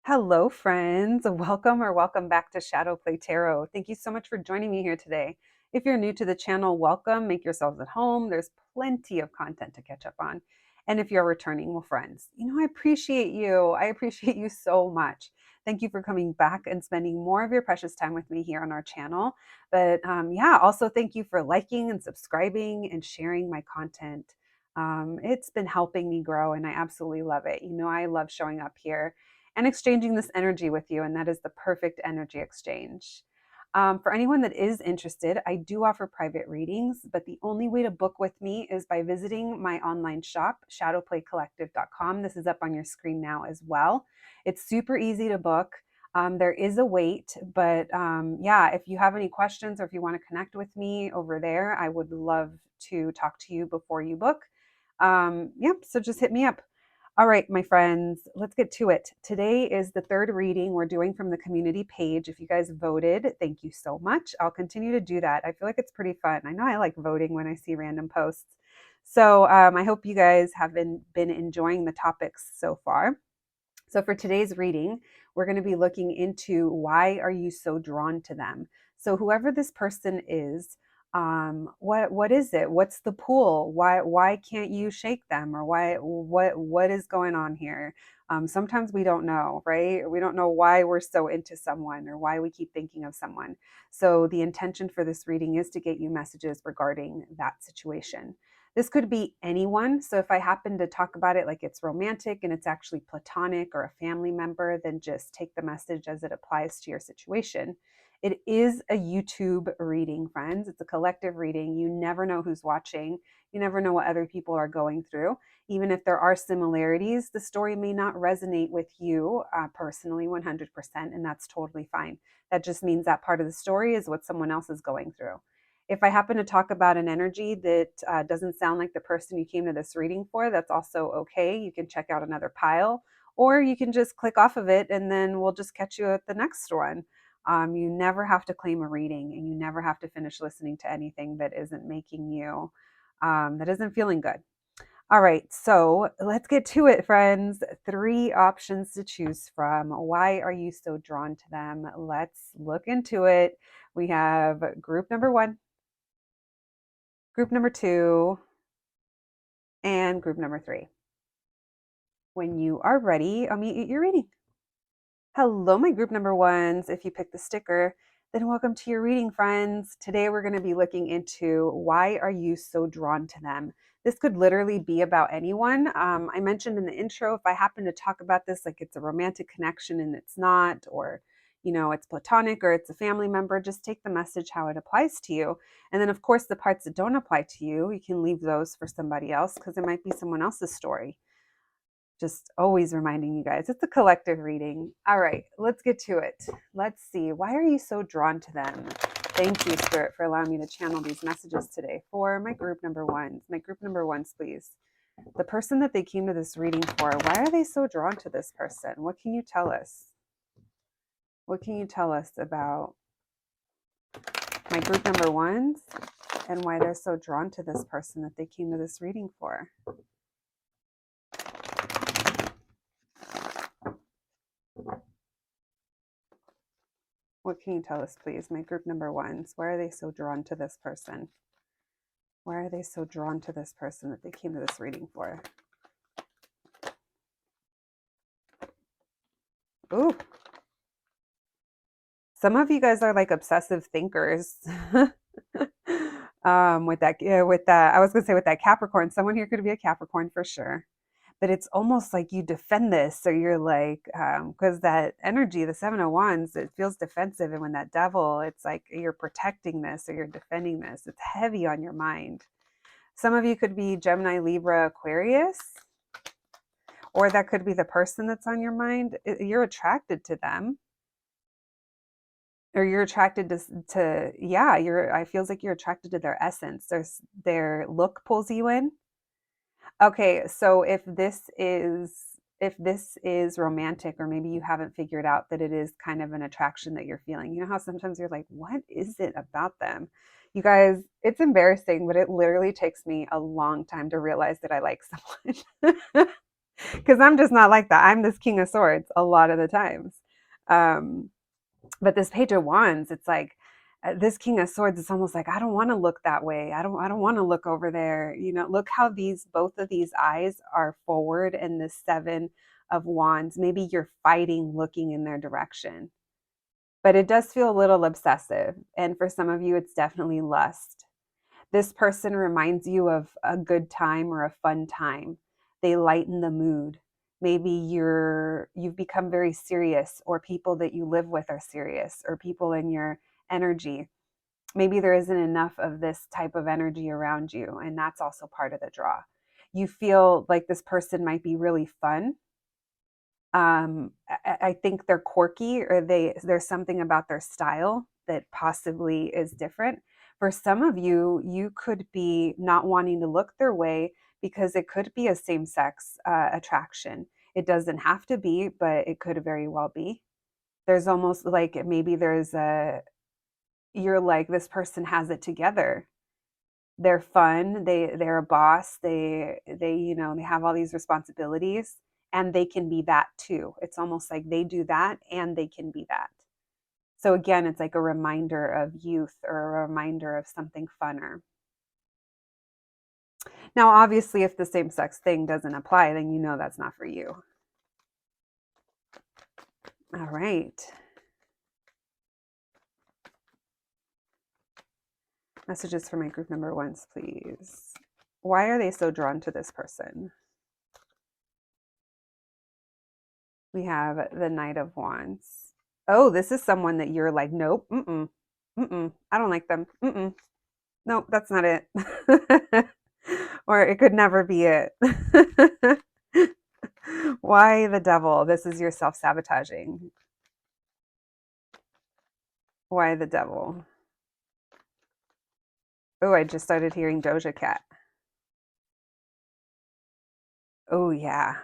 Hello, friends. Welcome or welcome back to Shadow Play Tarot. Thank you so much for joining me here today. If you're new to the channel, welcome. Make yourselves at home. There's plenty of content to catch up on. And if you're returning, well, friends, I appreciate you. I appreciate you so much. Thank you for coming back and spending more of your precious time with me here on our channel. But also thank you for liking and subscribing and sharing my content. It's been helping me grow, and I absolutely love it. I love showing up here and exchanging this energy with you. And that is the perfect energy exchange. For anyone that is interested, I do offer private readings, but the only way to book with me is by visiting my online shop, shadowplaycollective.com. This is up on your screen now as well. It's super easy to book. There is a wait, but if you have any questions or if you want to connect with me over there, I would love to talk to you before you book. So just hit me up. All right, my friends, let's get to it. Today is the third reading we're doing from the community page. If you guys voted, thank you so much. I'll continue to do that. I feel like it's pretty fun. I know I like voting when I see random posts. So I hope you guys have been enjoying the topics so far. So for today's reading, we're going to be looking into why are you so drawn to them? So whoever this person is, what is it? What's the pull? Why can't you shake them? Or what is going on here? Sometimes we don't know, right? We don't know why we're so into someone or why we keep thinking of someone. So the intention for this reading is to get you messages regarding that situation. This could be anyone. So if I happen to talk about it like it's romantic and it's actually platonic or a family member, then just take the message as it applies to your situation. It is a YouTube reading, friends. It's a collective reading. You never know who's watching. You never know what other people are going through. Even if there are similarities, the story may not resonate with you personally 100%, and that's totally fine. That just means that part of the story is what someone else is going through. If I happen to talk about an energy that doesn't sound like the person you came to this reading for, that's also okay. You can check out another pile, or you can just click off of it and then we'll just catch you at the next one. You never have to claim a reading, and you never have to finish listening to anything that isn't making you, that isn't feeling good. All right, so let's get to it, friends. Three options to choose from. Why are you so drawn to them? Let's look into it. We have group number one, group number two, and group number three. When you are ready, I'll meet you at your reading. Hello, my group number ones. If you picked the sticker, then welcome to your reading, friends. Today we're going to be looking into why are you so drawn to them? This could literally be about anyone. I mentioned in the intro, if I happen to talk about this like it's a romantic connection and it's not, or it's platonic or it's a family member, just take the message how it applies to you. And then, of course, the parts that don't apply to you, you can leave those for somebody else because it might be someone else's story. Just always reminding you guys, it's a collective reading. All right, let's get to it. Let's see. Why are you so drawn to them? Thank you, Spirit, for allowing me to channel these messages today for my group number ones. My group number ones, please. The person that they came to this reading for, why are they so drawn to this person? What can you tell us? What can you tell us about my group number ones and why they're so drawn to this person that they came to this reading for? What can you tell us, please? My group number ones, why are they so drawn to this person? Why are they so drawn to this person that they came to this reading for? Ooh. Some of you guys are like obsessive thinkers. With that, I was gonna say with that Capricorn, someone here could be a Capricorn for sure. But it's almost like you defend this. So you're like, because that energy, the Seven of Wands, it feels defensive. And when that devil, it's like you're protecting this or you're defending this. It's heavy on your mind. Some of you could be Gemini, Libra, Aquarius, or that could be the person that's on your mind. You're attracted to them, or you're attracted to yeah, I feels like you're attracted to their essence. Their look pulls you in. Okay, so if this is romantic, or maybe you haven't figured out that it is kind of an attraction that you're feeling. You know how sometimes you're like, what is it about them? You guys, it's embarrassing, but it literally takes me a long time to realize that I like someone. Because I'm just not like that. I'm this King of Swords a lot of the times. Um, but this Page of Wands, it's like this King of Swords, it's almost like I don't want to look that way. I don't want to look over there. Look how these both of these eyes are forward, and the Seven of Wands. Maybe you're fighting looking in their direction. But it does feel a little obsessive. And for some of you, it's definitely lust. This person reminds you of a good time or a fun time. They lighten the mood. Maybe you've become very serious, or people that you live with are serious, or people in your energy. Maybe there isn't enough of this type of energy around you, and that's also part of the draw. You feel like this person might be really fun. I think they're quirky, or there's something about their style that possibly is different. For some of you, you could be not wanting to look their way because it could be a same-sex attraction. It doesn't have to be, but it could very well be. There's almost like maybe you're like, this person has it together. They're fun, they're a boss, they have all these responsibilities, and they can be that too. It's almost like they do that and they can be that. So again, it's like a reminder of youth, or a reminder of something funner. Now, obviously, if the same sex thing doesn't apply, then you know that's not for you. All right. Messages for my group number ones, please. Why are they so drawn to this person? We have the Knight of Wands. Oh, this is someone that you're like, nope, I don't like them. Nope, that's not it. Or it could never be it. Why the devil? This is your self-sabotaging. Why the devil? Oh, I just started hearing Doja Cat. Oh, yeah.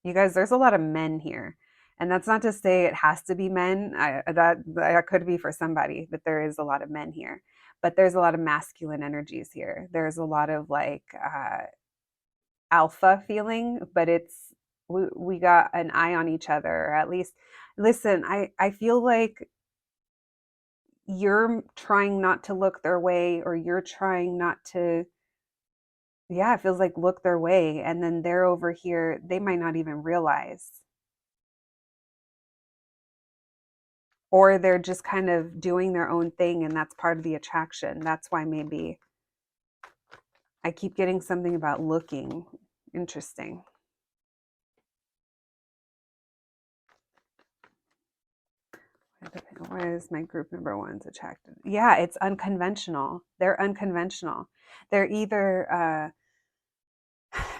You guys, there's a lot of men here. And that's not to say it has to be men. That could be for somebody, but there is a lot of men here. But there's a lot of masculine energies here. There's a lot of like alpha feeling, but we got an eye on each other, or at least listen, I feel like you're trying not to look their way, or you're trying not to, yeah, it feels like look their way, and then they're over here, they might not even realize, or they're just kind of doing their own thing, and that's part of the attraction. That's why maybe I keep getting something about looking. Interesting. Why is my group number ones attracted? Yeah, it's unconventional. They're unconventional. They're either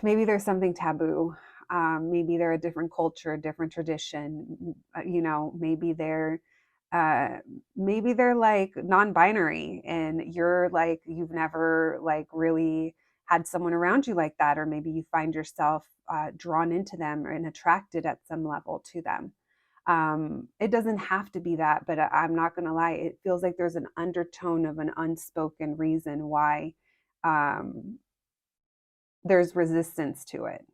maybe there's something taboo. Maybe they're a different culture, a different tradition. Uh, maybe they're like non-binary, and you're like, you've never like really had someone around you like that, or maybe you find yourself drawn into them and attracted at some level to them. It doesn't have to be that, but I'm not going to lie, it feels like there's an undertone of an unspoken reason why um, there's resistance to it.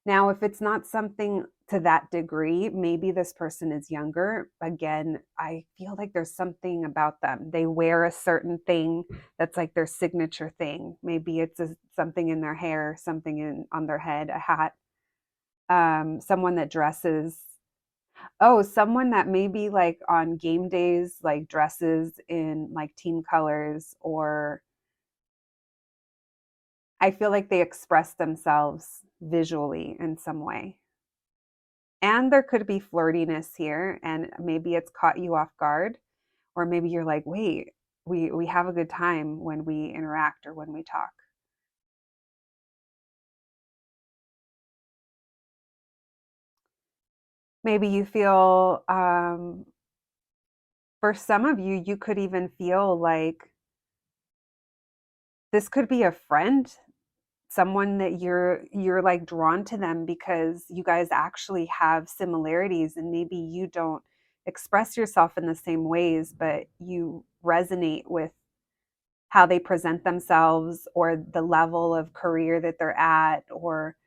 Now, if it's not something to that degree, maybe this person is younger. Again, I feel like there's something about them. They wear a certain thing that's like their signature thing. Maybe it's something in their hair, something on their head, a hat. Someone that dresses. Oh, someone that maybe like on game days, like dresses in like team colors, or I feel like they express themselves visually in some way. And there could be flirtiness here, and maybe it's caught you off guard, or maybe you're like, wait, we have a good time when we interact or when we talk. Maybe you feel, for some of you, you could even feel like this could be a friend, someone that you're like drawn to them because you guys actually have similarities, and maybe you don't express yourself in the same ways, but you resonate with how they present themselves, or the level of career that they're at, or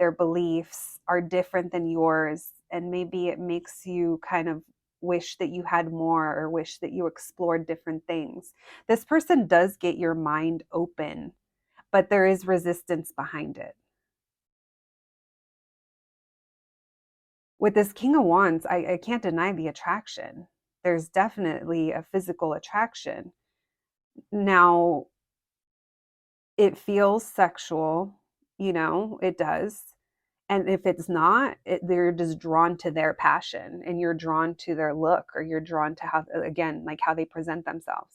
their beliefs are different than yours, and maybe it makes you kind of wish that you had more or wish that you explored different things. This person does get your mind open, but there is resistance behind it. With this King of Wands, I can't deny the attraction. There's definitely a physical attraction. Now, it feels sexual, it does. And if it's not, they're just drawn to their passion, and you're drawn to their look, or you're drawn to how, again, like how they present themselves.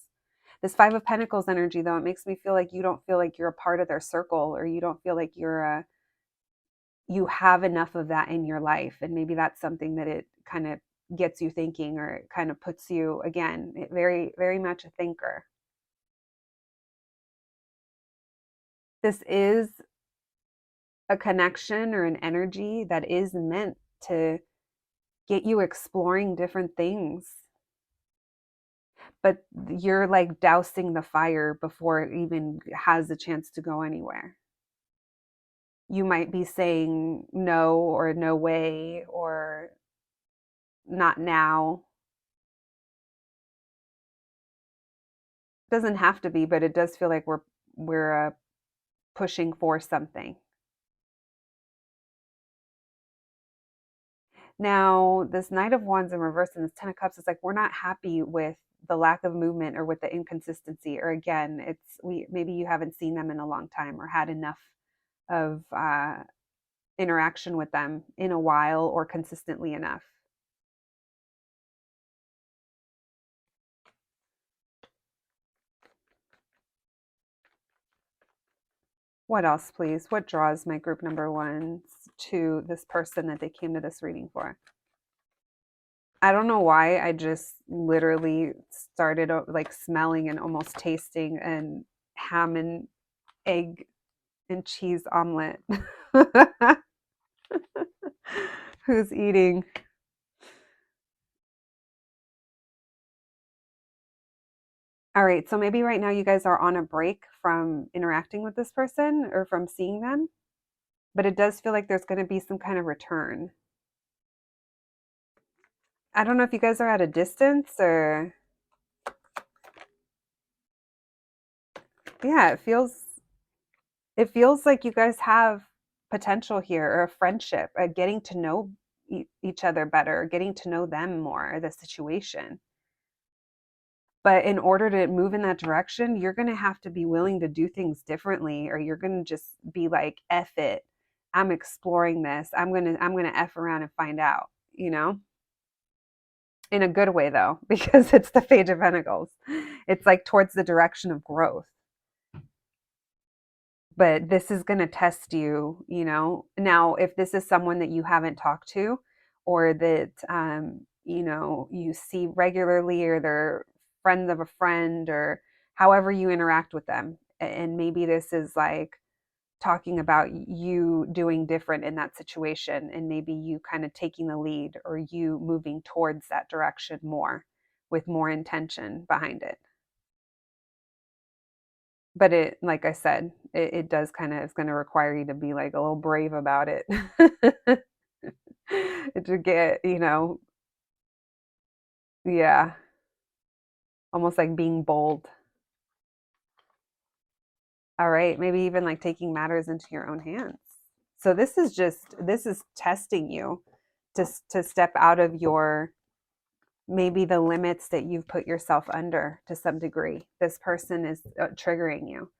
This Five of Pentacles energy, though, it makes me feel like you don't feel like you're a part of their circle, or you don't feel like you have enough of that in your life. And maybe that's something that it kind of gets you thinking, or it kind of puts you, again, very, very much a thinker. This is a connection or an energy that is meant to get you exploring different things. But you're like dousing the fire before it even has a chance to go anywhere. You might be saying no, or no way, or not now. Doesn't have to be, but it does feel like we're pushing for something. Now, this Knight of Wands in reverse and this Ten of Cups is like, we're not happy with the lack of movement or with the inconsistency. Or again, maybe you haven't seen them in a long time, or had enough of interaction with them in a while, or consistently enough. What else, please? What draws my group number ones to this person that they came to this reading for? I don't know why. I just literally started like smelling and almost tasting an ham and egg and cheese omelet. Who's eating? All right, so maybe right now you guys are on a break from interacting with this person or from seeing them, but it does feel like there's going to be some kind of return. I don't know if you guys are at a distance, or yeah, it feels like you guys have potential here, or a friendship, getting to know each other better, getting to know them more, the situation. But in order to move in that direction, you're going to have to be willing to do things differently, or you're going to just be like, F it. I'm exploring this. I'm going to F around and find out, in a good way though, because it's the Page of Pentacles. It's like towards the direction of growth. But this is going to test you, Now, if this is someone that you haven't talked to, or that, you see regularly, or they're friends of a friend, or however you interact with them, and maybe this is like talking about you doing different in that situation, and maybe you kind of taking the lead, or you moving towards that direction more, with more intention behind it. But it, like I said, it does kind of, it's going to require you to be like a little brave about it. To get, yeah, almost like being bold. All right, maybe even like taking matters into your own hands. So this is testing you to step out of your, maybe the limits that you've put yourself under to some degree. This person is triggering you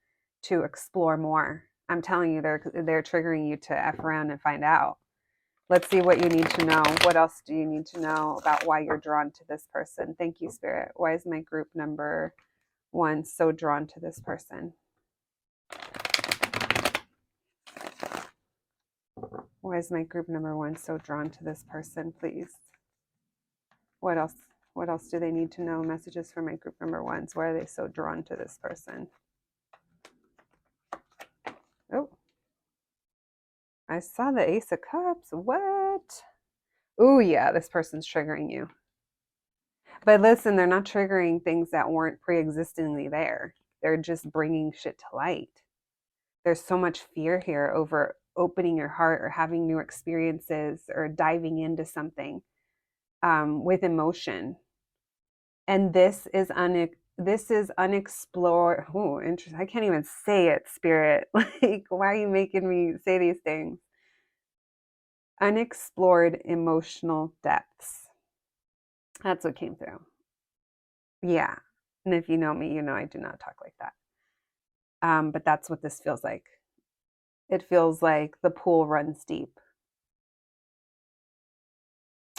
to explore more. I'm telling you, they're triggering you to F around and find out. Let's see what you need to know. What else do you need to know about why you're drawn to this person? Thank you, Spirit. Why is my group number one so drawn to this person? Why is my group number one so drawn to this person, please? What else? What else do they need to know? Messages for my group number ones. Why are they so drawn to this person? Oh, I saw the Ace of Cups. What? Oh, yeah, this person's triggering you. But listen, they're not triggering things that weren't pre-existingly there. They're just bringing shit to light. There's so much fear here over opening your heart or having new experiences or diving into something with emotion. And this is unexplored. Oh, interesting. I can't even say it, Spirit. Like, why are you making me say these things? Unexplored emotional depths. That's what came through. Yeah. And if you know me, you know I do not talk like that. But that's what this feels like. It feels like the pool runs deep.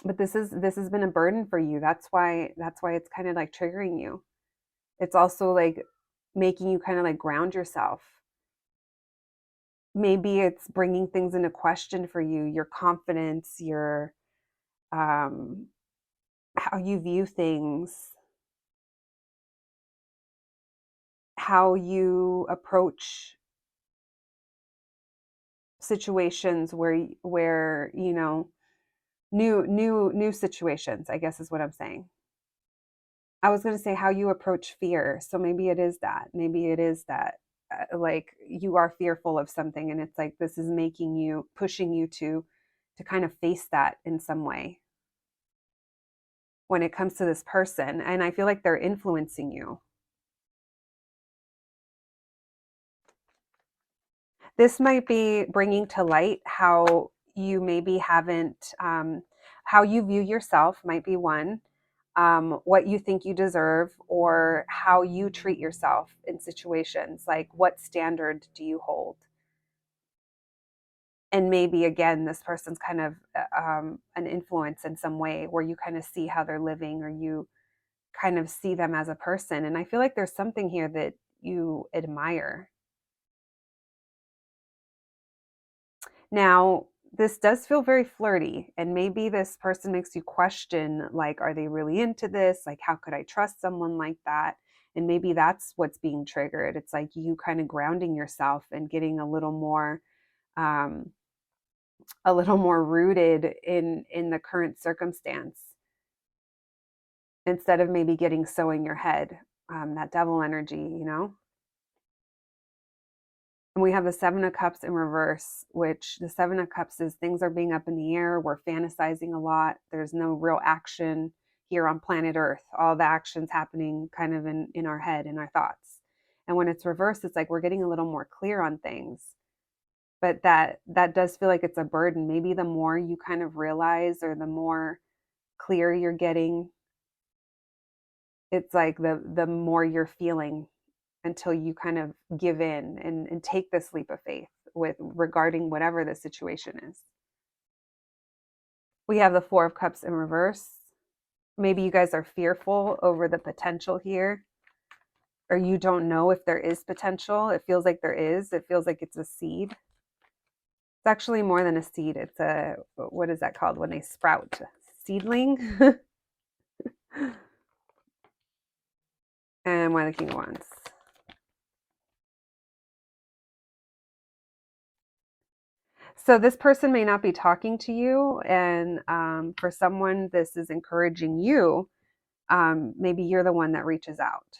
But this has been a burden for you. That's why it's kind of like triggering you. It's also like making you kind of like ground yourself. Maybe it's bringing things into question for you, your confidence, your um how you view things, how you approach situations where you know, new situations, I guess is what I'm saying. I was going to say how you approach fear. So maybe it is that. Maybe it is that like you are fearful of something and it's like this is making you pushing you to kind of face that in some way when it comes to this person, and I feel like they're influencing you. This might be bringing to light how you maybe haven't how you view yourself might be one, what you think you deserve, or how you treat yourself in situations. Like, what standard do you hold? And maybe again, this person's kind of an influence in some way where you kind of see how they're living, or you kind of see them as a person. And I feel like there's something here that you admire. Now, this does feel very flirty, and maybe this person makes you question, like, are they really into this? Like, how could I trust someone like that? And maybe that's what's being triggered. It's like you kind of grounding yourself and getting um, a little more rooted in the current circumstance instead of maybe getting so in your head. That devil energy, you know. And we have the Seven of Cups in reverse, which the Seven of Cups is things are being up in the air. We're fantasizing a lot. There's no real action here on planet Earth. All the action's happening kind of in our head, in our thoughts. And when it's reversed, it's like we're getting a little more clear on things. But that does feel like it's a burden. Maybe the more you kind of realize, or the more clear you're getting, it's like the more you're feeling, until you kind of give in and take this leap of faith with regarding whatever the situation is. We have the Four of Cups in reverse. Maybe you guys are fearful over the potential here, or you don't know if there is potential. It feels like there is. It feels like it's a seed. It's actually more than a seed. It's a, what is that called when they sprout? Seedling. And why the King of Wands. So this person may not be talking to you, and for someone, this is encouraging you. Maybe you're the one that reaches out,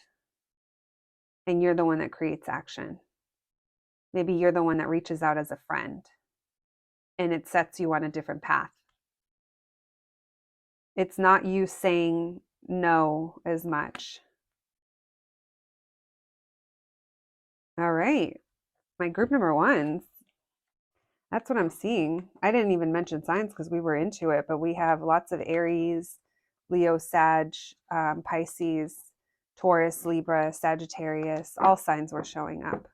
and you're the one that creates action. Maybe you're the one that reaches out as a friend, and it sets you on a different path. It's not you saying no as much. All right, my group number ones. That's what I'm seeing. I didn't even mention signs because we were into it, but we have lots of Aries, Leo, Sag, Pisces, Taurus, Libra, Sagittarius. All signs were showing up.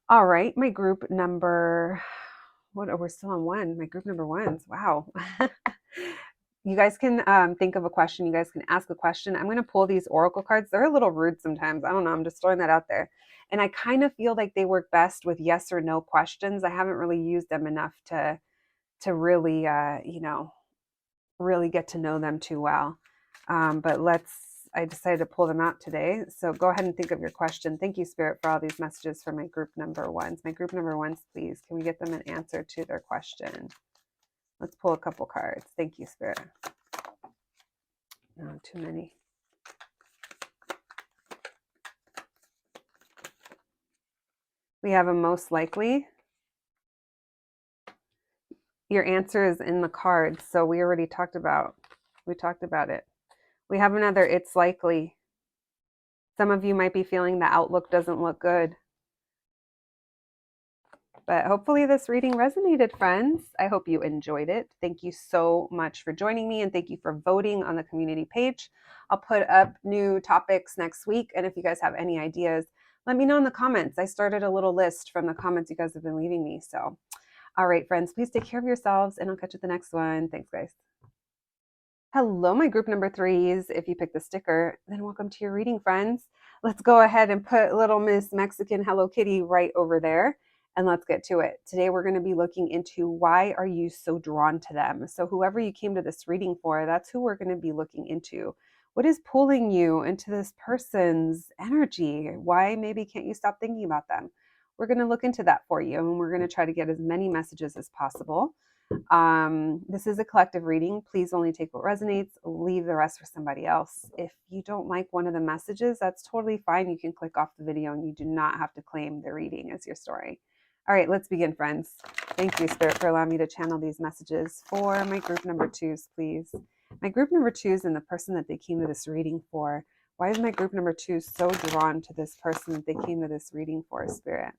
All right, my group number, what? Oh, we're still on one. My group number ones. Wow. You guys can think of a question. You guys can ask a question. I'm going to pull these oracle cards. They're a little rude sometimes. I don't know. I'm just throwing that out there. And I kind of feel like they work best with yes or no questions. I haven't really used them enough to really, you know, really get to know them too well. But I decided to pull them out today. So go ahead and think of your question. Thank you, Spirit, for all these messages for my group number ones. My group number ones, please. Can we get them an answer to their question? Let's pull a couple cards. Thank you, Spirit. No, too many. We have a most likely. Your answer is in the cards. So we talked about it. We have another, it's likely. Some of you might be feeling the outlook doesn't look good. But hopefully this reading resonated, friends. I hope you enjoyed it. Thank you so much for joining me, and thank you for voting on the community page. I'll put up new topics next week, and if you guys have any ideas, let me know in the comments. I started a little list from the comments you guys have been leaving me. So, all right, friends, please take care of yourselves, and I'll catch you at the next one. Thanks, guys. Hello, my group number threes. If you picked the sticker, then welcome to your reading, friends. Let's go ahead and put little Miss Mexican Hello Kitty right over there, and let's get to it. Today, we're going to be looking into why are you so drawn to them? So whoever you came to this reading for, that's who we're going to be looking into. What is pulling you into this person's energy? Why maybe can't you stop thinking about them? We're going to look into that for you, and we're going to try to get as many messages as possible. This is a collective reading. Please only take what resonates, leave the rest for somebody else. If you don't like one of the messages, that's totally fine. You can click off the video and you do not have to claim the reading as your story. All right, let's begin, friends. Thank you, Spirit, for allowing me to channel these messages for my group number twos, please. My group number twos and the person that they came to this reading for. Why is my group number two so drawn to this person that they came to this reading for, Spirit?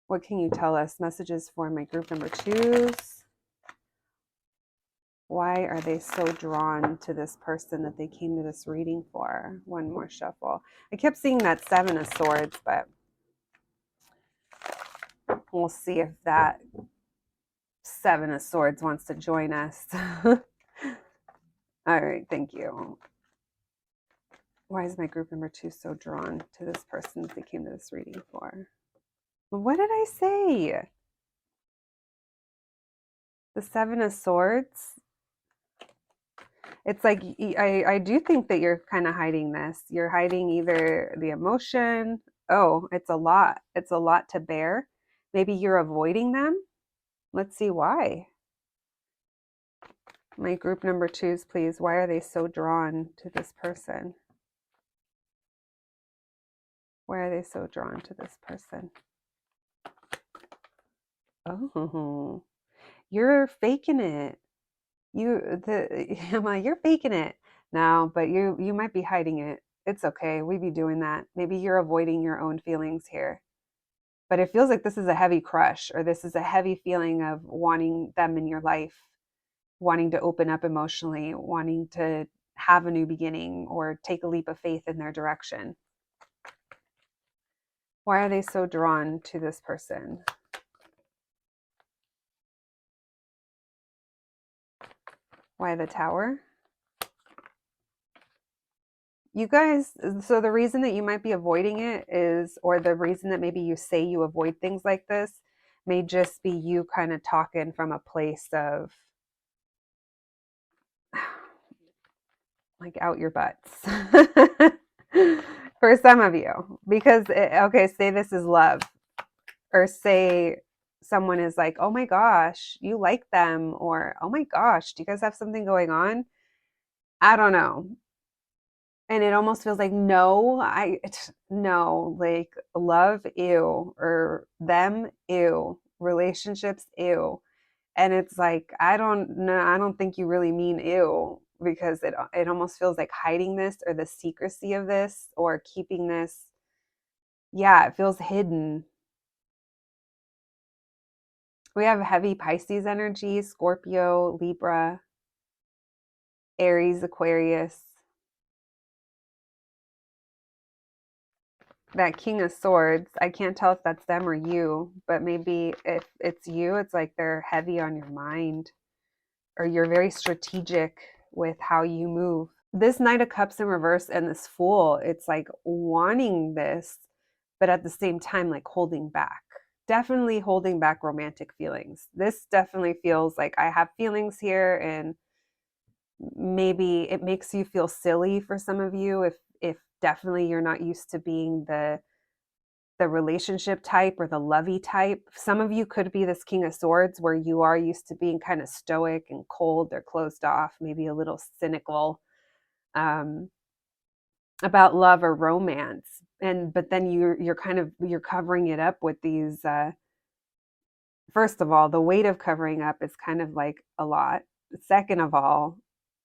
What can you tell us? Messages for my group number twos. Why are they so drawn to this person that they came to this reading for? One more shuffle. I kept seeing that Seven of Swords, but we'll see if that Seven of Swords wants to join us. All right, thank you. Why is my group number two so drawn to this person that they came to this reading for? What did I say? The Seven of Swords. It's like, I do think that you're kind of hiding this. You're hiding either the emotion. Oh, it's a lot. It's a lot to bear. Maybe you're avoiding them. Let's see why. My group number twos, please. Why are they so drawn to this person? Why are they so drawn to this person? Oh, you're faking it. You're faking it. No, but you might be hiding it. It's okay. We be doing that. Maybe you're avoiding your own feelings here. But it feels like this is a heavy crush, or this is a heavy feeling of wanting them in your life, wanting to open up emotionally, wanting to have a new beginning or take a leap of faith in their direction. Why are they so drawn to this person? Why the Tower? You guys, so the reason that you might be avoiding it is, or the reason that maybe you say you avoid things like this may just be you kind of talking from a place of like out your butts for some of you, because okay, say this is love, or say someone is like, oh my gosh, you like them, or oh my gosh, do you guys have something going on? I don't know. And it almost feels like no, no, like love, ew, or them, ew, relationships, ew. And it's like, I don't know, I don't think you really mean ew, because it almost feels like hiding this, or the secrecy of this, or keeping this. Yeah, it feels hidden. We have heavy Pisces energy, Scorpio, Libra, Aries, Aquarius. That King of Swords, I can't tell if that's them or you, but maybe if it's you, it's like they're heavy on your mind, or you're very strategic with how you move. This Knight of Cups in reverse and this Fool, it's like wanting this, but at the same time, like holding back. Definitely holding back romantic feelings. This definitely feels like I have feelings here, and maybe it makes you feel silly for some of you if definitely you're not used to being the relationship type or the lovey type. Some of you could be this King of Swords where you are used to being kind of stoic and cold or closed off, maybe a little cynical about love or romance. But then you're covering it up with these first of all, the weight of covering up is kind of like a lot. Second of all,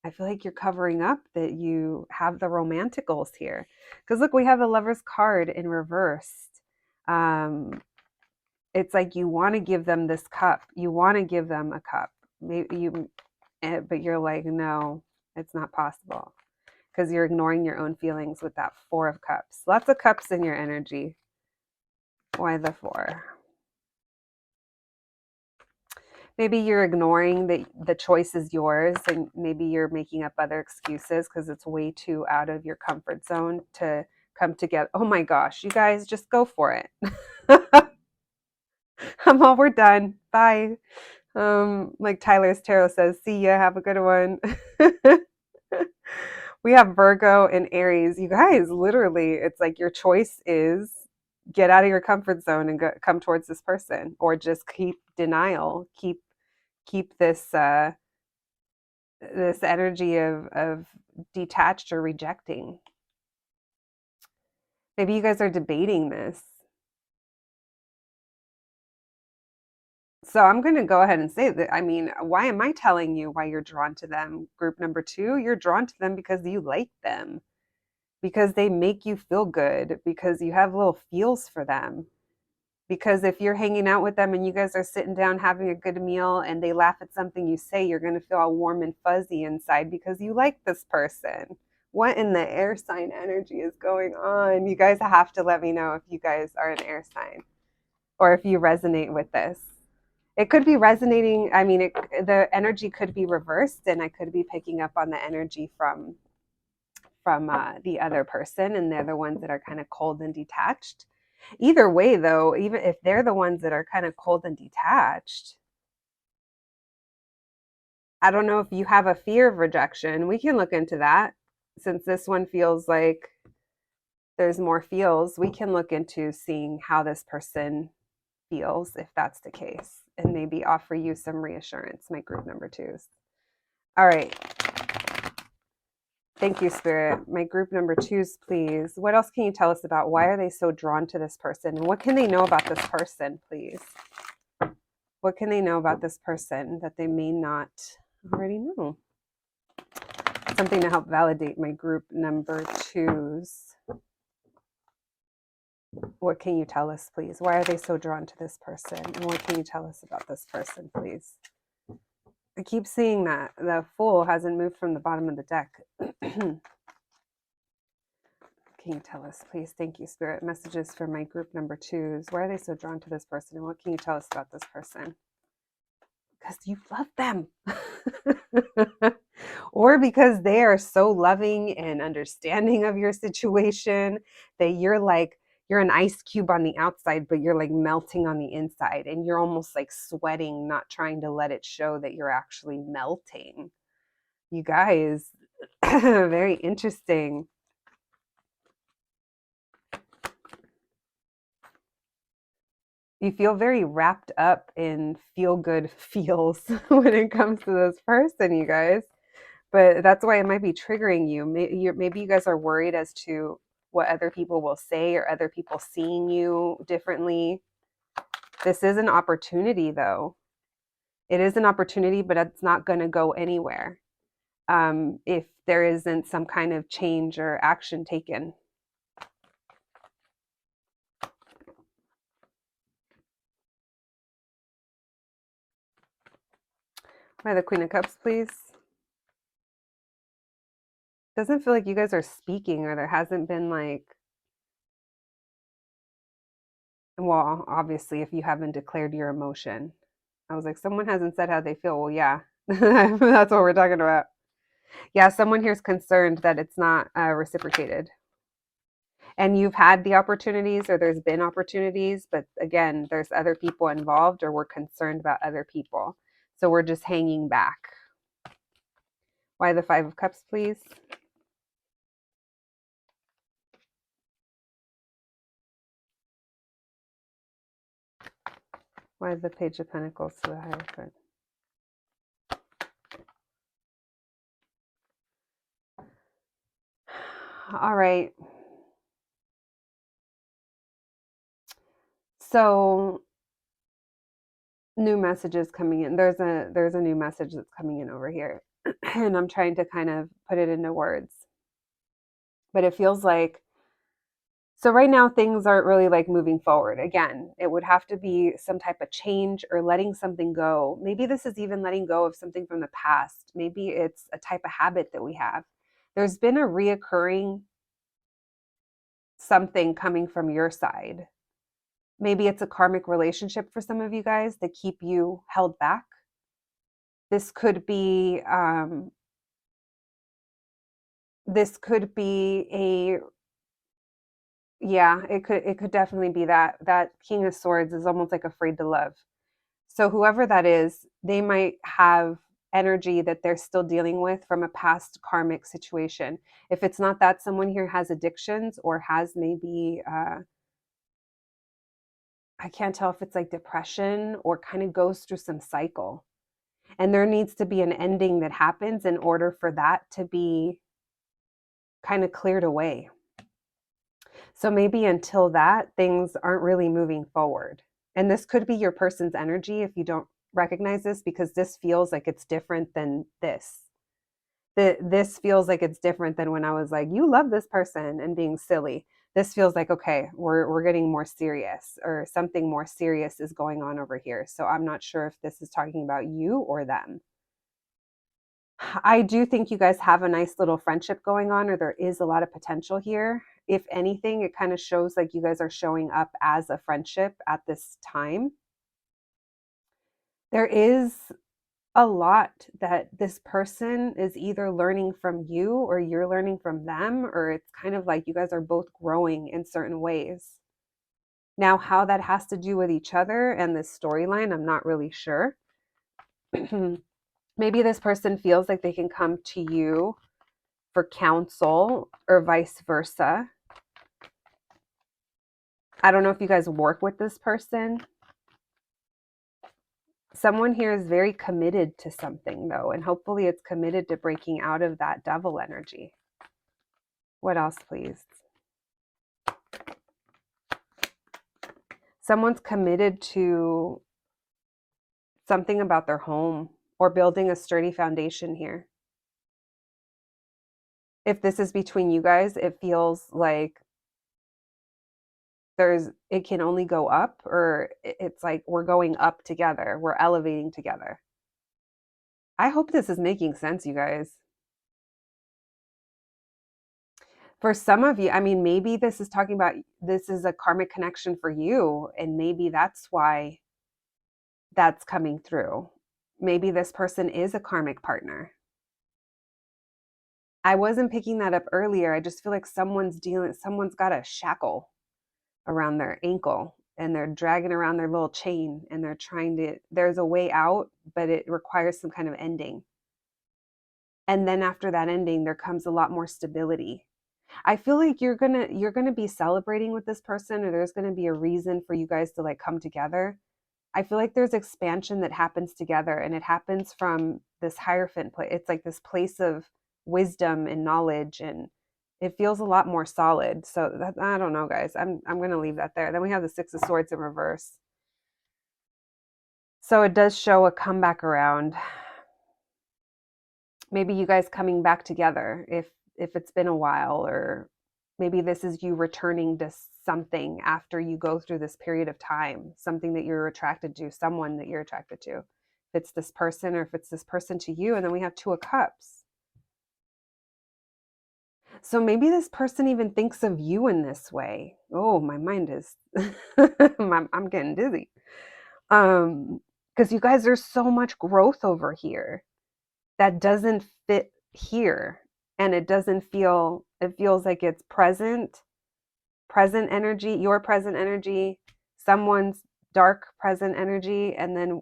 I feel like you're covering up that you have the romanticals here. Because look, we have the Lover's card in reversed. Um, it's like you want to give them this cup. You want to give them a cup. Maybe you, but you're like, no, it's not possible because you're ignoring your own feelings with that Four of Cups. Lots of cups in your energy. Why the four? Maybe you're ignoring that the choice is yours, and maybe you're making up other excuses because it's way too out of your comfort zone to come together. Oh my gosh, you guys just go for it. We're done. Bye. Like Tyler's Tarot says, see ya, have a good one. We have Virgo and Aries. You guys, literally, it's like your choice is get out of your comfort zone and come towards this person, or just keep denial, keep this energy of detached or rejecting. Maybe you guys are debating this. So I'm going to go ahead and say that, I mean, why am I telling you why you're drawn to them? Group number two, you're drawn to them because you like them, because they make you feel good, because you have little feels for them. Because if you're hanging out with them and you guys are sitting down having a good meal and they laugh at something you say, you're going to feel all warm and fuzzy inside because you like this person. What in the air sign energy is going on? You guys have to let me know if you guys are an air sign or if you resonate with this. It could be resonating. I mean, the energy could be reversed, and I could be picking up on the energy from the other person, and they're the ones that are kind of cold and detached. Either way, though, even if they're the ones that are kind of cold and detached, I don't know if you have a fear of rejection. We can look into that. Since this one feels like there's more feels, we can look into seeing how this person feels if that's the case, and maybe offer you some reassurance, my group number twos. All right. Thank you, Spirit. My group number twos, please. What else can you tell us about why are they so drawn to this person? And what can they know about this person, please? What can they know about this person that they may not already know? Something to help validate my group number twos. What can you tell us, please? Why are they so drawn to this person? And what can you tell us about this person, please? I keep seeing that the Fool hasn't moved from the bottom of the deck. Can you tell us, please? Thank you, Spirit. Messages for my group number twos. Why are they so drawn to this person? And what can you tell us about this person? Because you love them. Or because they are so loving and understanding of your situation that you're an ice cube on the outside, but you're like melting on the inside, and you're almost like sweating, not trying to let it show that you're actually melting. You guys, very interesting. You feel very wrapped up in feel good feels when it comes to this person, you guys. But that's why it might be triggering you. Maybe you guys are worried as to what other people will say or other people seeing you differently. This is an opportunity, though. It is an opportunity, but it's not going to go anywhere if there isn't some kind of change or action taken. By the Queen of Cups, please. Doesn't feel like you guys are speaking, or there hasn't been like, well, obviously, if you haven't declared your emotion. I was like, someone hasn't said how they feel. Well, yeah, that's what we're talking about. Yeah, someone here's concerned that it's not reciprocated. And you've had the opportunities, or there's been opportunities, but again, there's other people involved, or we're concerned about other people. So we're just hanging back. Why the Five of Cups, please? Why is the Page of Pentacles to the Hierophant? All right. So New messages coming in. There's a new message that's coming in over here. And I'm trying to kind of put it into words. But it feels like, so right now things aren't really like moving forward. Again, it would have to be some type of change or letting something go. Maybe this is even letting go of something from the past. Maybe it's a type of habit that we have. There's been a reoccurring something coming from your side. Maybe it's a karmic relationship for some of you guys that keep you held back. This could be a, yeah, it could definitely be that. That King of Swords is almost like afraid to love. So whoever that is, they might have energy that they're still dealing with from a past karmic situation. If it's not that, someone here has addictions or has maybe I can't tell if it's like depression or kind of goes through some cycle. And there needs to be an ending that happens in order for that to be kind of cleared away. So maybe until that, things aren't really moving forward. And this could be your person's energy if you don't recognize this, because this feels like it's different than this. This feels like it's different than when I was like, you love this person and being silly. This feels like, okay, we're getting more serious, or something more serious is going on over here. So I'm not sure if this is talking about you or them. I do think you guys have a nice little friendship going on, or there is a lot of potential here. If anything, it kind of shows like you guys are showing up as a friendship at this time. There is a lot that this person is either learning from you or you're learning from them, or it's kind of like you guys are both growing in certain ways. Now, how that has to do with each other and this storyline, I'm not really sure. Maybe this person feels like they can come to you for counsel or vice versa. I don't know if you guys work with this person. Someone here is very committed to something, though, and hopefully it's committed to breaking out of that devil energy. What else, please? Someone's committed to something about their home or building a sturdy foundation here. If this is between you guys, it feels like it can only go up, or it's like we're going up together, we're elevating together. I hope this is making sense, you guys. For some of you, I mean, maybe this is talking about, this is a karmic connection for you, and maybe that's why that's coming through. Maybe this person is a karmic partner. I wasn't picking that up earlier. I just feel like someone's got a shackle around their ankle and they're dragging around their little chain, and there's a way out, but it requires some kind of ending. And then after that ending, there comes a lot more stability. I feel like you're gonna be celebrating with this person, or there's gonna be a reason for you guys to like come together. I feel like there's expansion that happens together, and it happens from this Hierophant place. It's like this place of wisdom and knowledge, and it feels a lot more solid. So I don't know, guys. I'm going to leave that there. Then we have the Six of Swords in reverse. So it does show a comeback around. Maybe you guys coming back together if it's been a while, or maybe this is you returning to something after you go through this period of time, something that you're attracted to, someone that you're attracted to. If it's this person, or if it's this person to you. And then we have Two of Cups. So maybe this person even thinks of you in this way. Oh, my mind is, I'm getting dizzy. Because you guys, there's so much growth over here that doesn't fit here. And it feels like it's present energy, your present energy, someone's dark present energy. And then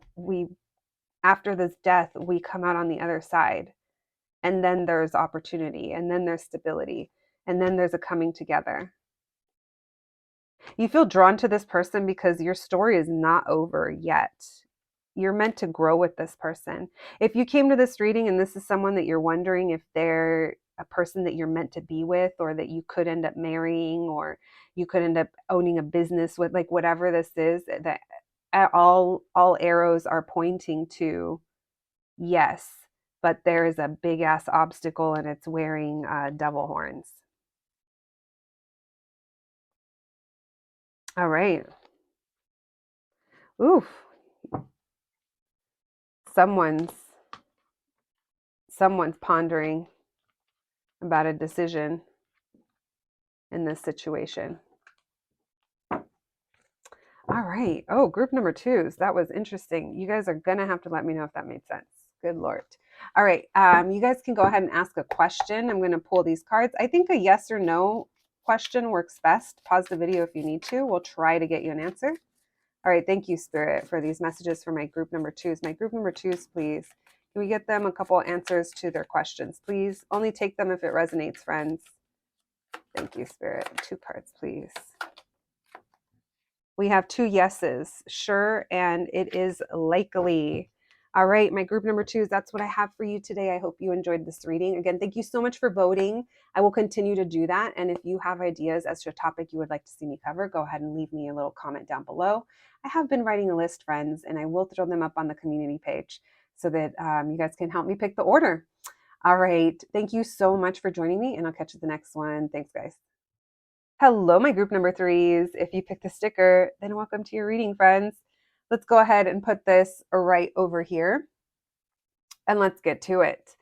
after this death, we come out on the other side. And then there's opportunity, and then there's stability, and then there's a coming together. You feel drawn to this person because your story is not over yet. You're meant to grow with this person. If you came to this reading and this is someone that you're wondering if they're a person that you're meant to be with, or that you could end up marrying, or you could end up owning a business with, like whatever this is, that all arrows are pointing to yes, but there is a big ass obstacle and it's wearing devil horns. All right. Oof. Someone's pondering about a decision in this situation. All right. Oh, group number twos. That was interesting. You guys are going to have to let me know if that made sense. Good Lord. All right. You guys can go ahead and ask a question. I'm going to pull these cards. I think a yes or no question works best. Pause the video if you need to. We'll try to get you an answer. All right. Thank you, Spirit, for these messages for my group number twos. My group number twos, please. Can we get them a couple answers to their questions, please? Only take them if it resonates, friends. Thank you, Spirit. 2 cards, please. We have 2 yeses, sure, and it is likely. All right, my group number 2s, that's what I have for you today. I hope you enjoyed this reading. Again, thank you so much for voting. I will continue to do that. And if you have ideas as to a topic you would like to see me cover, go ahead and leave me a little comment down below. I have been writing a list, friends, and I will throw them up on the community page so that you guys can help me pick the order. All right, thank you so much for joining me, and I'll catch you the next one. Thanks, guys. Hello, my group number 3s. If you picked the sticker, then welcome to your reading, friends. Let's go ahead and put this right over here and let's get to it.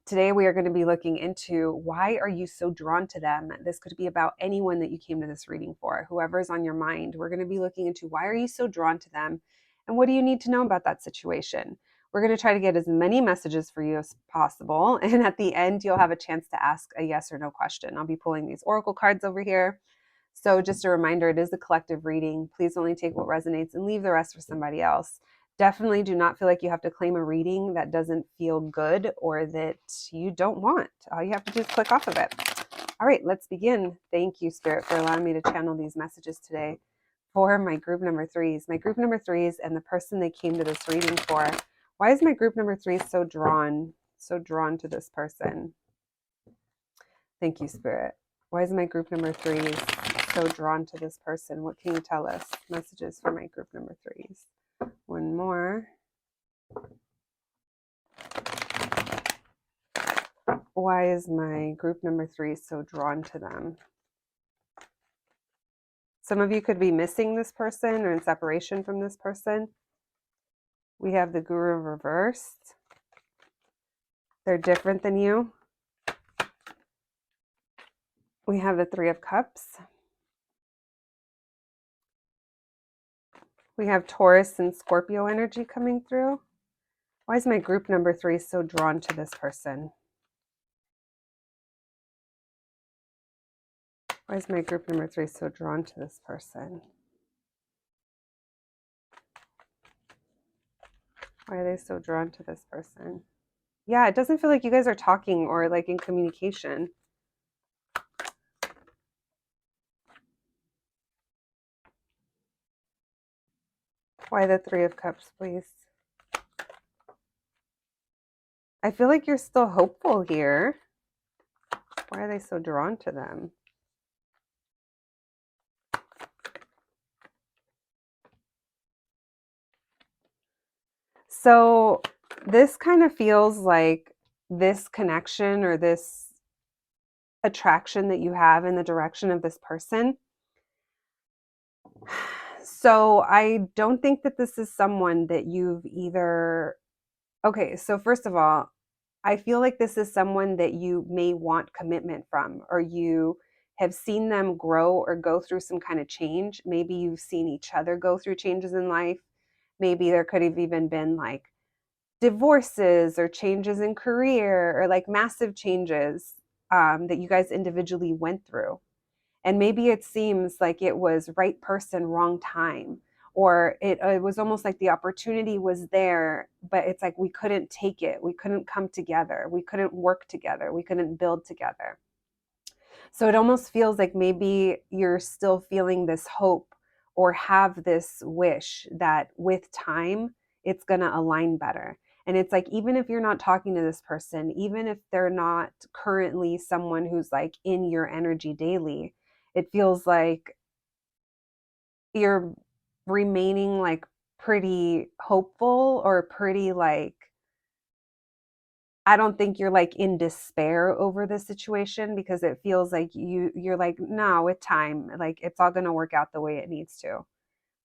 Today, we are going to be looking into why are you so drawn to them? This could be about anyone that you came to this reading for, whoever's on your mind. We're going to be looking into why are you so drawn to them? And what do you need to know about that situation? We're going to try to get as many messages for you as possible. And at the end, you'll have a chance to ask a yes or no question. I'll be pulling these oracle cards over here. So just a reminder, it is a collective reading. Please only take what resonates and leave the rest for somebody else. Definitely do not feel like you have to claim a reading that doesn't feel good or that you don't want. All you have to do is click off of it. All right, let's begin. Thank you, Spirit, for allowing me to channel these messages today for my group number 3s. My group number 3s and the person they came to this reading for. Why is my group number 3 so drawn to this person? Thank you, Spirit. Why is my group number 3 so drawn to this person? What can you tell us? Messages for my group number 3s. One more. Why is my group number 3 so drawn to them? Some of you could be missing this person or in separation from this person. We have the Guru reversed. They're different than you. We have the 3 of Cups. We have Taurus and Scorpio energy coming through. Why is my group number 3 so drawn to this person? Why is my group number 3 so drawn to this person? Why are they so drawn to this person? Yeah, it doesn't feel like you guys are talking or like in communication. Why the 3 of Cups, please? I feel like you're still hopeful here. Why are they so drawn to them? So this kind of feels like this connection or this attraction that you have in the direction of this person. So I don't think that this is someone that you've either... Okay, so first of all, I feel like this is someone that you may want commitment from, or you have seen them grow or go through some kind of change. Maybe you've seen each other go through changes in life. Maybe there could have even been like divorces or changes in career or like massive changes that you guys individually went through. And maybe it seems like it was right person, wrong time. Or it was almost like the opportunity was there, but it's like we couldn't take it. We couldn't come together. We couldn't work together. We couldn't build together. So it almost feels like maybe you're still feeling this hope or have this wish that with time, it's going to align better. And it's like, even if you're not talking to this person, even if they're not currently someone who's like in your energy daily, it feels like you're remaining like pretty hopeful or pretty like, I don't think you're like in despair over the situation, because it feels like you're like, no, with time, like it's all going to work out the way it needs to.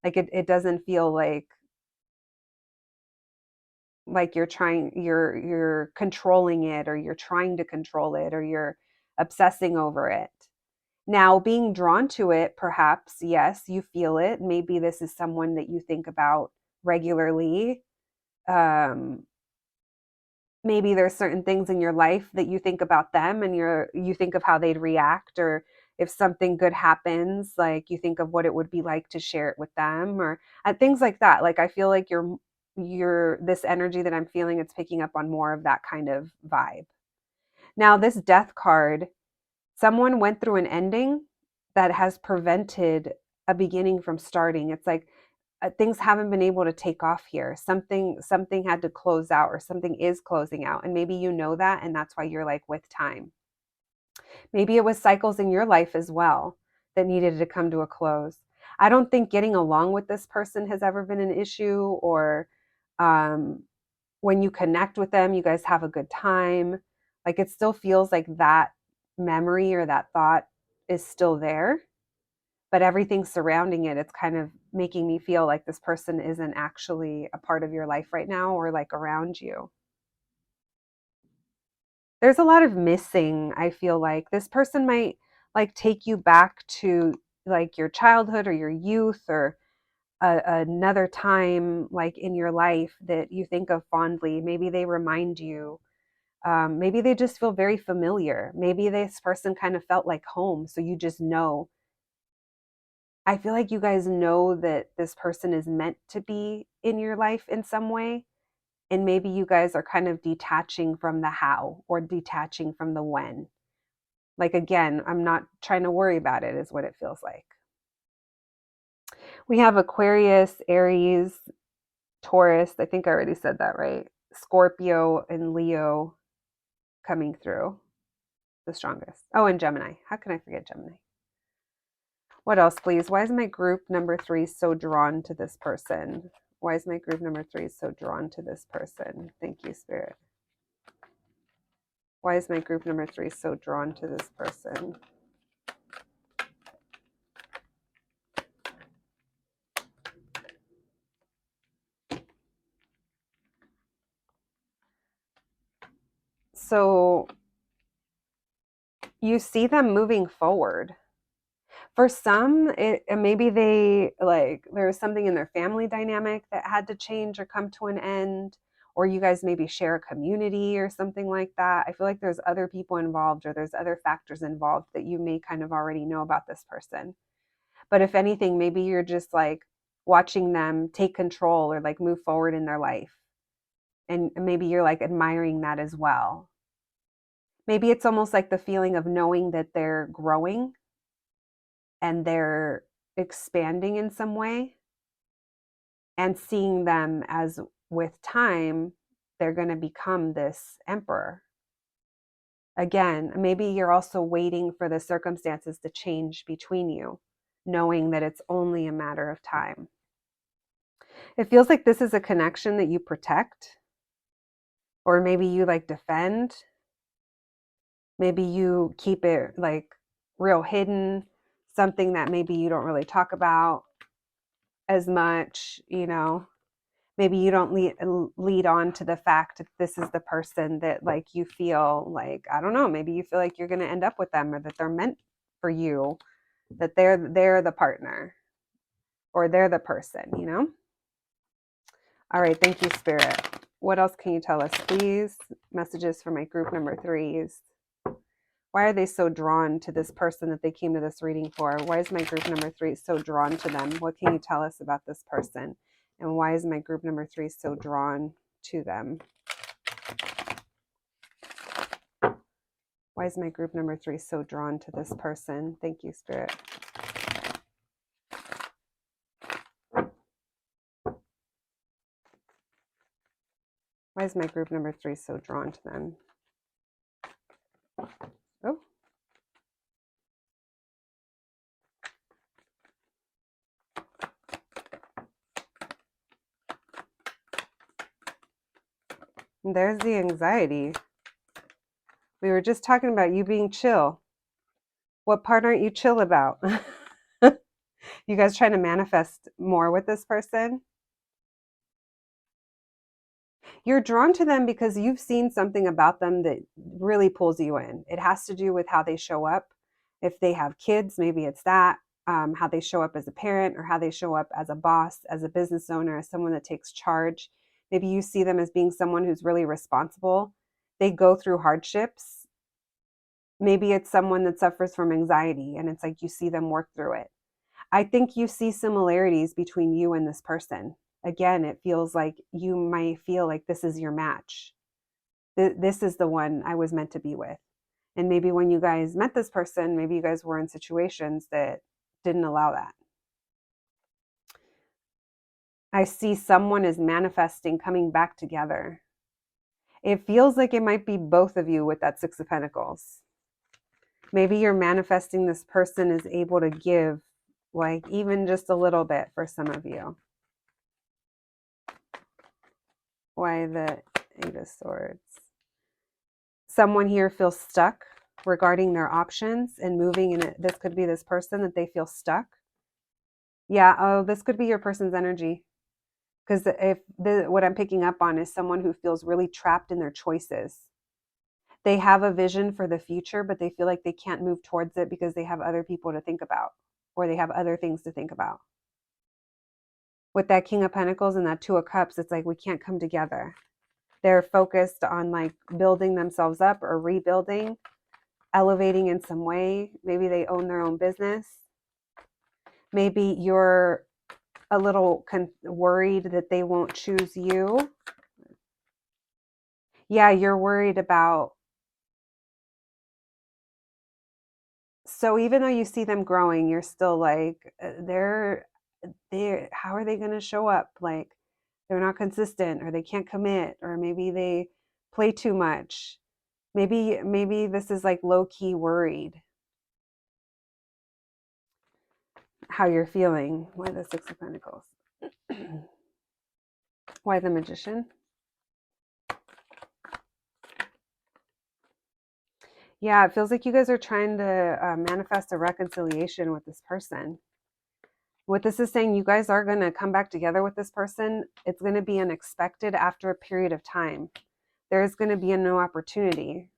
Like it doesn't feel like you're controlling it, or you're trying to control it, or you're obsessing over it. Now, being drawn to it, perhaps, yes, you feel it. Maybe this is someone that you think about regularly. Um, Maybe there's certain things in your life that you think about them, and you think of how they'd react, or if something good happens, like you think of what it would be like to share it with them, or things like that. Like I feel like you're this energy that I'm feeling, it's picking up on more of that kind of vibe. Now, this death card, someone went through an ending that has prevented a beginning from starting. It's like things haven't been able to take off here. Something had to close out, or something is closing out, and maybe you know that, and that's why you're like, with time. Maybe it was cycles in your life as well that needed to come to a close. I don't think getting along with this person has ever been an issue, or um, when you connect with them, you guys have a good time. Like it still feels like that memory or that thought is still there, but everything surrounding it, it's kind of making me feel like this person isn't actually a part of your life right now, or like around you. There's a lot of missing. I feel like this person might like take you back to like your childhood or your youth, or another time like in your life that you think of fondly. Maybe they remind you. Maybe they just feel very familiar. Maybe this person kind of felt like home. So you just know. I feel like you guys know that this person is meant to be in your life in some way. And maybe you guys are kind of detaching from the how, or detaching from the when. Like, again, I'm not trying to worry about it, is what it feels like. We have Aquarius, Aries, Taurus. I think I already said that right. Scorpio and Leo coming through the strongest. Oh, and Gemini. How can I forget Gemini? What else, please? Why is my group number 3 so drawn to this person? Why is my group number 3 so drawn to this person? Thank you, Spirit. Why is my group number 3 so drawn to this person? So you see them moving forward. For some, maybe they like there was something in their family dynamic that had to change or come to an end, or you guys maybe share a community or something like that. I feel like there's other people involved, or there's other factors involved that you may kind of already know about this person. But if anything, maybe you're just like watching them take control, or like move forward in their life. And maybe you're like admiring that as well. Maybe it's almost like the feeling of knowing that they're growing and they're expanding in some way, and seeing them as, with time, they're going to become this emperor. Again, maybe you're also waiting for the circumstances to change between you, knowing that it's only a matter of time. It feels like this is a connection that you protect, or maybe you like defend. Maybe you keep it like real hidden, something that maybe you don't really talk about as much, maybe you don't lead on to the fact that this is the person that like you feel like, I don't know, maybe you feel like you're going to end up with them, or that they're meant for you, that they're the partner, or they're the person. All right, thank you, Spirit. What else can you tell us, please? Messages for my group number 3s. Why are they so drawn to this person that they came to this reading for? Why is my group number 3 so drawn to them? What can you tell us about this person? And why is my group number 3 so drawn to them? Why is my group number 3 so drawn to this person? Thank you, Spirit. Why is my group number 3 so drawn to them? Oh. There's the anxiety. We were just talking about you being chill. What part aren't you chill about? You guys trying to manifest more with this person? You're drawn to them because you've seen something about them that really pulls you in. It has to do with how they show up. If they have kids, maybe it's that, how they show up as a parent or how they show up as a boss, as a business owner, as someone that takes charge. Maybe you see them as being someone who's really responsible. They go through hardships. Maybe it's someone that suffers from anxiety and it's like you see them work through it. I think you see similarities between you and this person. Again, it feels like you might feel like this is your match. This is the one I was meant to be with. And maybe when you guys met this person, maybe you guys were in situations that didn't allow that. I see someone is manifesting coming back together. It feels like it might be both of you with that Six of Pentacles. Maybe you're manifesting this person is able to give, like, even just a little bit for some of you. Why the Eight of Swords? Someone here feels stuck regarding their options and moving in it. This could be this person that they feel stuck. Yeah, oh, this could be your person's energy. Because what I'm picking up on is someone who feels really trapped in their choices. They have a vision for the future, but they feel like they can't move towards it because they have other people to think about, or they have other things to think about. With that King of Pentacles and that Two of Cups, it's like we can't come together. They're focused on like building themselves up or rebuilding, elevating in some way. Maybe they own their own business. Maybe you're a little worried that they won't choose you. Yeah, you're worried about. So even though you see them growing, you're still like, they're how are they going to show up? Like, they're not consistent, or they can't commit, or maybe they play too much. Maybe this is like low key worried. How you're feeling. Why the Six of Pentacles? Why the Magician? Yeah, it feels like you guys are trying to manifest a reconciliation with this person. What this is saying, you guys are going to come back together with this person. It's going to be unexpected after a period of time. There's going to be a new opportunity.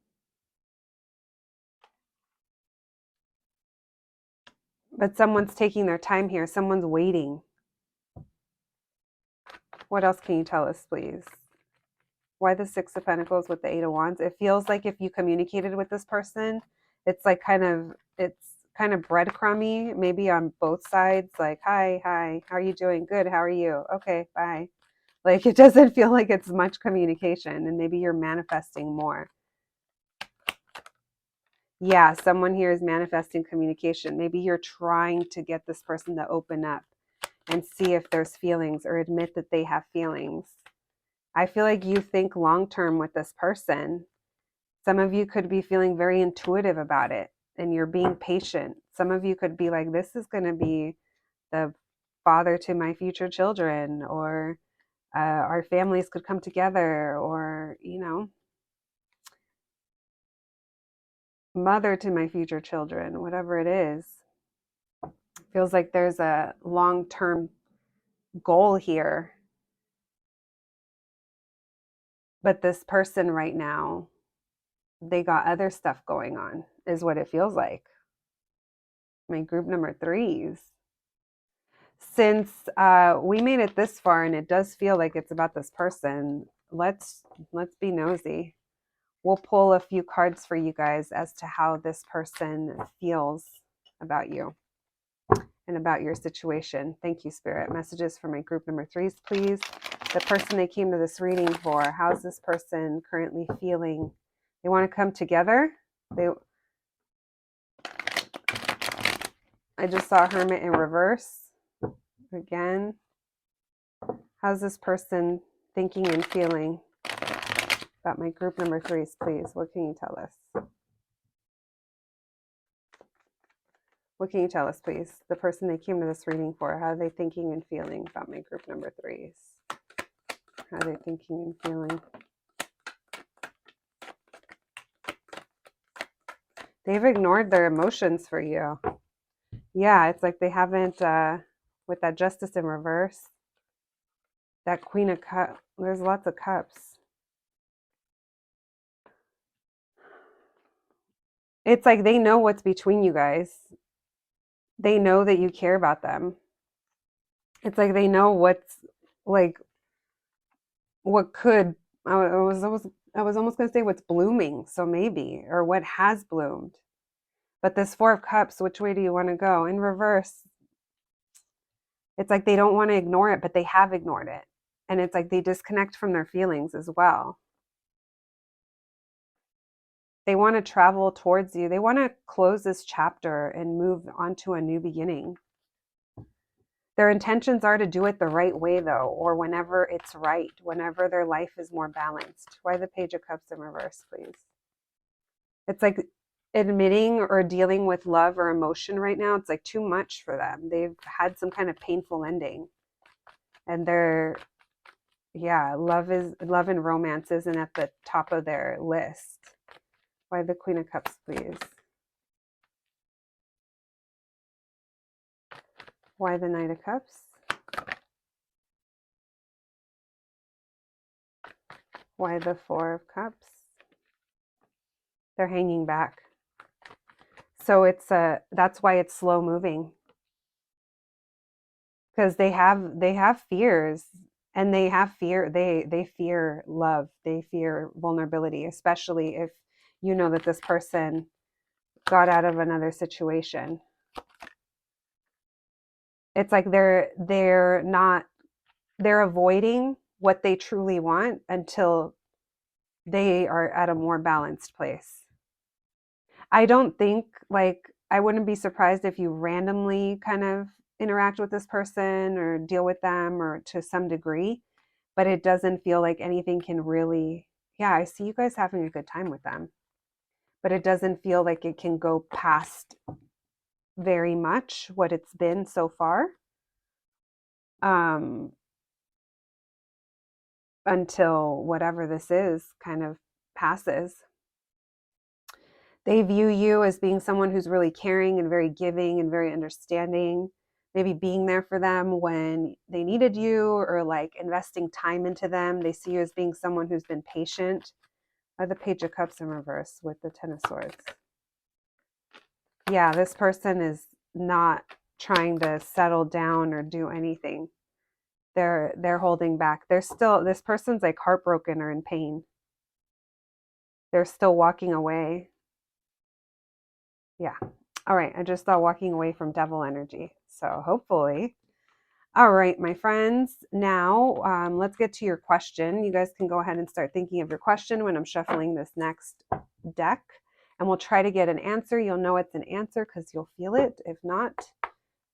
But someone's taking their time here. Someone's waiting. What else can you tell us, please? Why the Six of Pentacles with the Eight of Wands? It feels like if you communicated with this person, it's like kind of breadcrumby, maybe on both sides. Like, hi, how are you doing? Good, how are you? Okay, bye. Like, it doesn't feel like it's much communication, and maybe you're manifesting more. Yeah, someone here is manifesting communication. Maybe you're trying to get this person to open up and see if there's feelings or admit that they have feelings. I feel like you think long-term with this person. Some of you could be feeling very intuitive about it and you're being patient. Some of you could be like, this is going to be the father to my future children, or our families could come together, or, mother to my future children, whatever it is. Feels like there's a long-term goal here. But this person right now, they got other stuff going on, is what it feels like. My group number threes. Since we made it this far and it does feel like it's about this person, let's be nosy. We'll pull a few cards for you guys as to how this person feels about you and about your situation. Thank you, Spirit. Messages for my group number threes, please. The person they came to this reading for, how's this person currently feeling? They want to come together. I just saw Hermit in reverse. Again, how's this person thinking and feeling about my group number threes, please? What can you tell us? What can you tell us, please? The person they came to this reading for, how are they thinking and feeling about my group number threes? How are they thinking and feeling? They've ignored their emotions for you. Yeah, it's like they haven't, with that Justice in reverse, that Queen of Cups, there's lots of cups. It's like they know what's between you guys. They know that you care about them. It's like they know what's like what could I was almost gonna say what's blooming, so maybe, or what has bloomed. But this Four of Cups, which way do you want to go? In reverse, it's like they don't want to ignore it, but they have ignored it. And it's like they disconnect from their feelings as well. They want to travel towards you. They want to close this chapter and move on to a new beginning. Their intentions are to do it the right way, though, or whenever it's right, whenever their life is more balanced. Why the Page of Cups in reverse, please? It's like admitting or dealing with love or emotion right now. It's like too much for them. They've had some kind of painful ending. And love and romance isn't at the top of their list. Why the Queen of Cups, please? Why the Knight of Cups? Why the Four of Cups? They're hanging back. So that's why it's slow moving. Because they have fears, and they fear love. They fear vulnerability, especially if you know that this person got out of another situation. It's like they're avoiding what they truly want until they are at a more balanced place. I don't think, like, I wouldn't be surprised if you randomly kind of interact with this person or deal with them or to some degree, but it doesn't feel like anything can really, yeah, I see you guys having a good time with them, but it doesn't feel like it can go past very much what it's been so far. Until whatever this is kind of passes. They view you as being someone who's really caring and very giving and very understanding, maybe being there for them when they needed you or like investing time into them. They see you as being someone who's been patient. Or the Page of Cups in reverse with the Ten of Swords. Yeah, this person is not trying to settle down or do anything. They're holding back. This person's like heartbroken or in pain. They're still walking away. Yeah. All right. I just saw walking away from devil energy. So hopefully. All right, my friends. Now let's get to your question. You guys can go ahead and start thinking of your question when I'm shuffling this next deck. And we'll try to get an answer. You'll know it's an answer because you'll feel it. If not,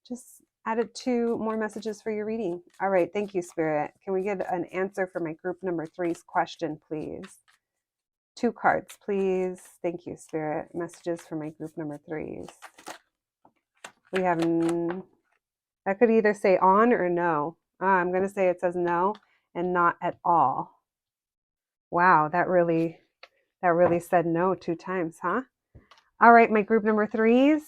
just add it to more messages for your reading. All right. Thank you, Spirit. Can we get an answer for my group number 3's question, please? 2 cards, please. Thank you, Spirit. Messages for my group number 3's. We have, that could either say on or no. I'm going to say it says no and not at all. Wow, that really said no 2 times, huh? All right, my group number 3's.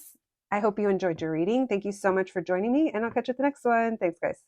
I hope you enjoyed your reading. Thank you so much for joining me, and I'll catch you at the next one. Thanks, guys.